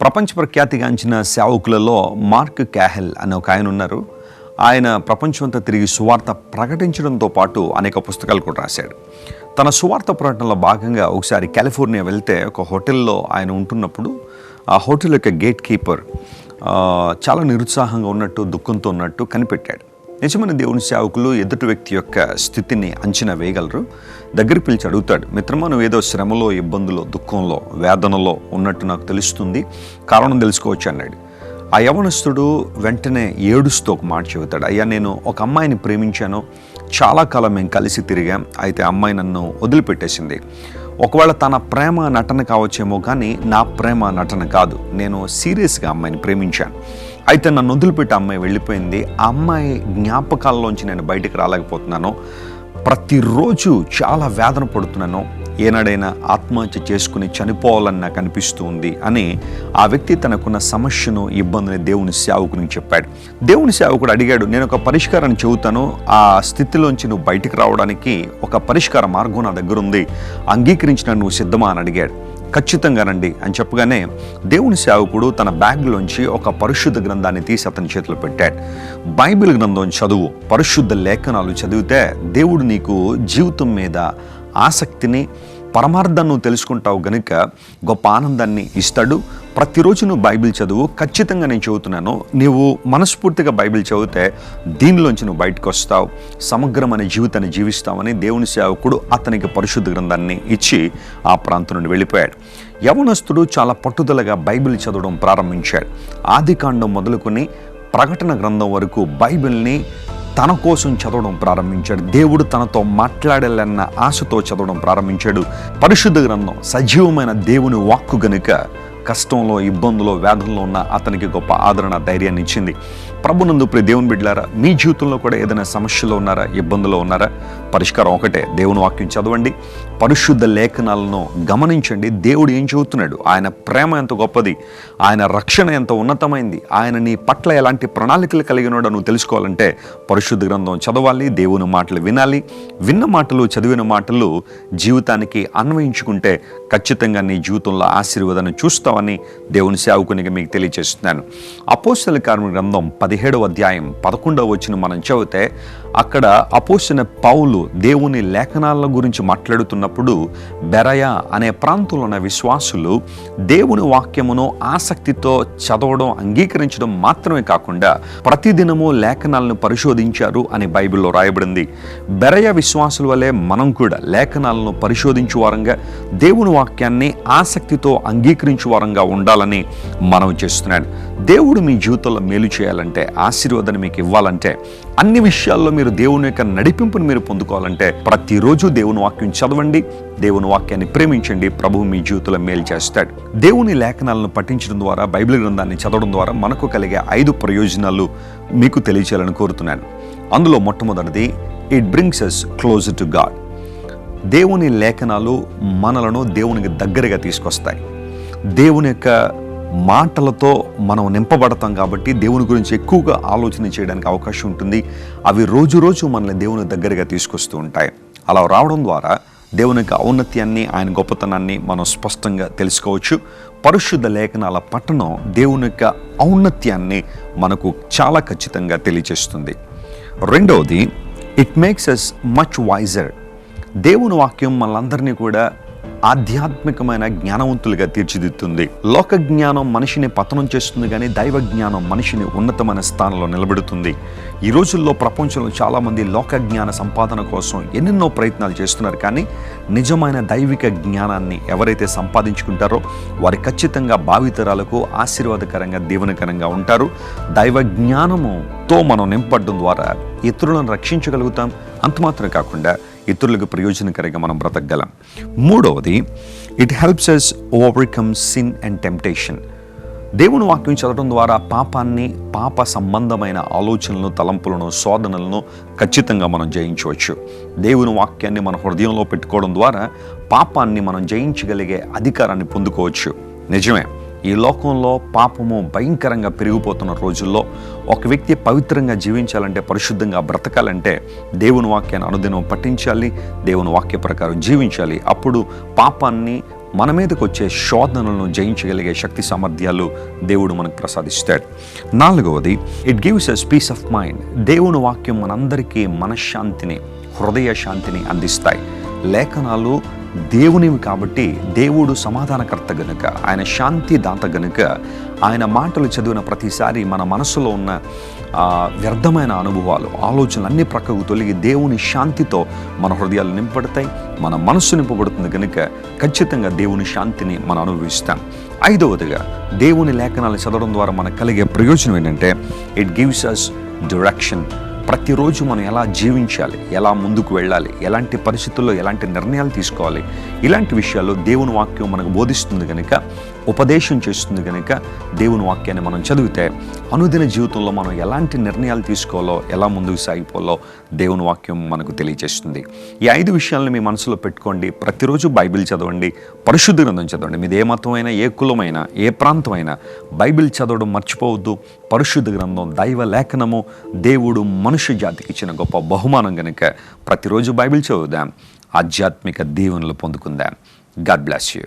ప్రపంచ ప్రఖ్యాతిగాంచిన సేవకులలో మార్క్ క్యాహెల్ అనే ఒక ఆయన ఉన్నారు. ఆయన ప్రపంచమంతా తిరిగి సువార్త ప్రకటించడంతో పాటు అనేక పుస్తకాలు కూడా రాశాడు. తన సువార్త ప్రకటనలో భాగంగా ఒకసారి కాలిఫోర్నియా వెళ్తే ఒక హోటల్లో ఆయన ఉంటున్నప్పుడు ఆ హోటల్ యొక్క గేట్ కీపర్ చాలా నిరుత్సాహంగా ఉన్నట్టు, దుఃఖంతో ఉన్నట్టు కనిపెట్టాడు. నిజమైన దేవుని సేవకులు ఎదుటి వ్యక్తి యొక్క స్థితిని అంచనా వేయగలరు. దగ్గర పిలిచి అడుగుతాడు, మిత్రమా, నువ్వు ఏదో శ్రమలో, ఇబ్బందులో, దుఃఖంలో, వేదనలో ఉన్నట్టు నాకు తెలుస్తుంది, కారణం తెలుసుకోవచ్చు అన్నాడు. ఆ యవనస్తుడు వెంటనే ఏడుస్తూ ఒక మాట చెబుతాడు, అయ్యా, నేను ఒక అమ్మాయిని ప్రేమించాను, చాలా కాలం మేము కలిసి తిరిగాం, అయితే అమ్మాయి నన్ను వదిలిపెట్టేసింది. ఒకవేళ తన ప్రేమ నటన కావచ్చేమో కానీ నా ప్రేమ నటన కాదు, నేను సీరియస్గా అమ్మాయిని ప్రేమించాను. అయితే నన్ను వదిలిపెట్టి అమ్మాయి వెళ్ళిపోయింది. ఆ అమ్మాయి జ్ఞాపకాల్లోంచి నేను బయటికి రాలేకపోతున్నాను. ప్రతిరోజు చాలా వేదన పడుతున్నాను. ఏనాడైనా ఆత్మహత్య చేసుకుని చనిపోవాలని నాకు అనిపిస్తూ ఉంది అని ఆ వ్యక్తి తనకున్న సమస్యను, ఇబ్బందిని దేవుని సేవకునికి చెప్పాడు. దేవుని సేవకుడు అడిగాడు, నేను ఒక పరిష్కారాన్ని చెబుతాను, ఆ స్థితిలోంచి నువ్వు బయటికి రావడానికి ఒక పరిష్కార మార్గం నా దగ్గర ఉంది, అంగీకరించిన నువ్వు సిద్ధమా అని అడిగాడు. ఖచ్చితంగా రండి అని చెప్పగానే దేవుని సేవకుడు తన బ్యాగ్లోంచి ఒక పరిశుద్ధ గ్రంథాన్ని తీసి అతని చేతిలో పెట్టాడు. బైబిల్ గ్రంథం చదువు, పరిశుద్ధ లేఖనాలు చదివితే దేవుడు నీకు జీవితం మీద ఆసక్తిని, పరమార్థాన్ని తెలుసుకుంటావు గనుక గొప్ప ఆనందాన్ని ఇస్తాడు. ప్రతిరోజు నువ్వు బైబిల్ చదువు. ఖచ్చితంగా నేను చెబుతున్నాను, నీవు మనస్ఫూర్తిగా బైబిల్ చదివితే దీనిలోంచి నువ్వు బయటకు వస్తావు, సమగ్రమైన జీవితాన్ని జీవిస్తావని దేవుని సేవకుడు అతనికి పరిశుద్ధ గ్రంథాన్ని ఇచ్చి ఆ ప్రాంతం నుండి వెళ్ళిపోయాడు. యవనస్తుడు చాలా పట్టుదలగా బైబిల్ చదవడం ప్రారంభించాడు. ఆదికాండం మొదలుకొని ప్రకటన గ్రంథం వరకు బైబిల్ని తన కోసం చదవడం ప్రారంభించాడు. దేవుడు తనతో మాట్లాడాలన్న ఆశతో చదవడం ప్రారంభించాడు. పరిశుద్ధ గ్రంథం సజీవమైన దేవుని వాక్కు గనుక కష్టంలో, ఇబ్బందులో, వేదనలో ఉన్న అతనికి గొప్ప ఆదరణ, ధైర్యాన్ని ఇచ్చింది. ప్రభునందు ప్రియ దేవుని బిడ్డలారా, మీ జీవితంలో కూడా ఏదైనా సమస్యలో ఉన్నారా, ఇబ్బందులో ఉన్నారా? పరిష్కారం ఒకటే, దేవుని వాక్యం చదవండి, పరిశుద్ధ లేఖనాలను గమనించండి. దేవుడు ఏం చెబుతున్నాడు, ఆయన ప్రేమ ఎంత గొప్పది, ఆయన రక్షణ ఎంత ఉన్నతమైంది, ఆయన నీ పట్ల ఎలాంటి ప్రణాళికలు కలిగినాడో నువ్వు తెలుసుకోవాలంటే పరిశుద్ధ గ్రంథం చదవాలి, దేవుని మాటలు వినాలి. విన్న మాటలు, చదివిన మాటలు జీవితానికి అన్వయించుకుంటే ఖచ్చితంగా నీ జీవితంలో ఆశీర్వాదాన్ని చూస్తావని దేవుని సేవకునిగా మీకు తెలియజేస్తున్నాను. అపోస్తల కార్యముల గ్రంథం 17వ అధ్యాయం 11వ వచనం మనం చదివితే అక్కడ అపోస్తలుడైన పౌలు దేవుని లేఖనాల గురించి మాట్లాడుతున్నప్పుడు బెరయ అనే ప్రాంతంలో ఉన్న విశ్వాసులు దేవుని వాక్యమును ఆసక్తితో చదవడం, అంగీకరించడం మాత్రమే కాకుండా ప్రతిదినము లేఖనాలను పరిశోధించారు అని బైబిల్లో రాయబడింది. బెరయ విశ్వాసుల వలె మనం కూడా లేఖనాలను పరిశోధించు వారంగా, దేవుని వాక్యాన్ని ఆసక్తితో అంగీకరించు వారంగా ఉండాలని మనం చేస్తున్నాడు. దేవుడు మీ జీవితంలో మేలు చేయాలంటే, ఆశీర్వాదాన్ని మీకు ఇవ్వాలంటే, అన్ని విషయాల్లో మీరు దేవుని యొక్క నడిపింపును మీరు పొందుకోవాలంటే ప్రతిరోజు దేవుని వాక్యం చదవండి, దేవుని వాక్యాన్ని ప్రేమించండి. ప్రభువు మీ జీవితంలో మేలు చేస్తాడు. దేవుని లేఖనాలను పఠించడం ద్వారా, బైబిల్ గ్రంథాన్ని చదవడం ద్వారా మనకు కలిగే 5 ప్రయోజనాలు మీకు తెలియచేయాలని కోరుతున్నాను. అందులో మొట్టమొదటిది, it brings us closer to God. దేవుని లేఖనాలు మనలను దేవునికి దగ్గరగా తీసుకొస్తాయి. దేవుని యొక్క మాటలతో మనం నింపబడతాం కాబట్టి దేవుని గురించి ఎక్కువగా ఆలోచన చేయడానికి అవకాశం ఉంటుంది. అవి రోజు రోజు మనల్ని దేవుని దగ్గరగా తీసుకొస్తూ ఉంటాయి. అలా రావడం ద్వారా దేవుని యొక్క ఔన్నత్యాన్ని, ఆయన గొప్పతనాన్ని మనం స్పష్టంగా తెలుసుకోవచ్చు. పరిశుద్ధ లేఖనాల పఠనం దేవుని యొక్క ఔన్నత్యాన్ని మనకు చాలా ఖచ్చితంగా తెలియజేస్తుంది. రెండవది, it makes us much wiser. దేవుని వాక్యం మనందరినీ కూడా ఆధ్యాత్మికమైన జ్ఞానవంతులుగా తీర్చిదిద్దుతుంది. లోక జ్ఞానం మనిషిని పతనం చేస్తుంది, కానీ దైవ జ్ఞానం మనిషిని ఉన్నతమైన స్థానంలో నిలబెడుతుంది. ఈ రోజుల్లో ప్రపంచంలో చాలామంది లోక జ్ఞాన సంపాదన కోసం ఎన్నెన్నో ప్రయత్నాలు చేస్తున్నారు, కానీ నిజమైన దైవిక జ్ఞానాన్ని ఎవరైతే సంపాదించుకుంటారో వారు ఖచ్చితంగా భావితరాలకు ఆశీర్వాదకరంగా, దీవెనకరంగా ఉంటారు. దైవ జ్ఞానముతో మనం నింపడడం ద్వారా ఇతరులను రక్షించగలుగుతాం. అంత మాత్రమే కాకుండా ఇతరులకు ప్రయోజనకరంగా మనం బ్రతకగలం. మూడవది, it helps us overcome sin and temptation. దేవుని వాక్యం చదవడం ద్వారా పాపాన్ని, పాప సంబంధమైన ఆలోచనలను, తలంపులను, శోధనలను ఖచ్చితంగా మనం జయించవచ్చు. దేవుని వాక్యాన్ని మన హృదయంలో పెట్టుకోవడం ద్వారా పాపాన్ని మనం జయించగలిగే అధికారాన్ని పొందుకోవచ్చు. నిజమే, ఈ లోకంలో పాపము భయంకరంగా పెరిగిపోతున్న రోజుల్లో ఒక వ్యక్తి పవిత్రంగా జీవించాలంటే, పరిశుద్ధంగా బ్రతకాలంటే దేవుని వాక్యాన్ని అనుదినం పఠించాలి, దేవుని వాక్య ప్రకారం జీవించాలి. అప్పుడు పాపాన్ని, మన మీదకి వచ్చే శోధనలను జయించగలిగే శక్తి సామర్థ్యాలు దేవుడు మనకు ప్రసాదిస్తాడు. 4వది, it gives us peace of mind. దేవుని వాక్యం మనందరికీ మనశ్శాంతిని, హృదయ శాంతిని అందిస్తాయి. లేఖనాలు దేవునివి కాబట్టి దేవుడు సమాధానకర్త గనుక, ఆయన శాంతి దాత గనుక, ఆయన మాటలు చదివిన ప్రతిసారి మన మనసులో ఉన్న వ్యర్థమైన అనుభవాలు, ఆలోచనలు అన్ని ప్రక్కకు తొలగి దేవుని శాంతితో మన హృదయాలు నింపబడతాయి, మన మనస్సు నింపబడుతుంది కనుక ఖచ్చితంగా దేవుని శాంతిని మనం అనుభవిస్తాం. 5వదిగా, దేవుని లేఖనాలు చదవడం ద్వారా మనకు కలిగే ప్రయోజనం ఏంటంటే ఇట్ గివ్స్ అస్ డైరెక్షన్. ప్రతిరోజు మనం ఎలా జీవించాలి, ఎలా ముందుకు వెళ్ళాలి, ఎలాంటి పరిస్థితుల్లో ఎలాంటి నిర్ణయాలు తీసుకోవాలి, ఇలాంటి విషయాల్లో దేవుని వాక్యం మనకు బోధిస్తుంది కనుక, ఉపదేశం చేస్తుంది కనుక దేవుని వాక్యాన్ని మనం చదివితే అనుదిన జీవితంలో మనం ఎలాంటి నిర్ణయాలు తీసుకోవాలో, ఎలా ముందుకు సాగిపోవాలో దేవుని వాక్యం మనకు తెలియజేస్తుంది. ఈ 5 విషయాలను మీ మనసులో పెట్టుకోండి. ప్రతిరోజు బైబిల్ చదవండి, పరిశుద్ధ గ్రంథం చదవండి. మీది ఏ మతమైనా, ఏ కులమైనా, ఏ ప్రాంతమైనా బైబిల్ చదవడం మర్చిపోవద్దు. పరిశుద్ధ గ్రంథం, దైవ లేఖనము దేవుడు మనుష్య జాతికి ఇచ్చిన గొప్ప బహుమానం కనుక ప్రతిరోజు బైబిల్ చదువుదాం, ఆధ్యాత్మిక దీవెనలు పొందుకుందాం. God bless you.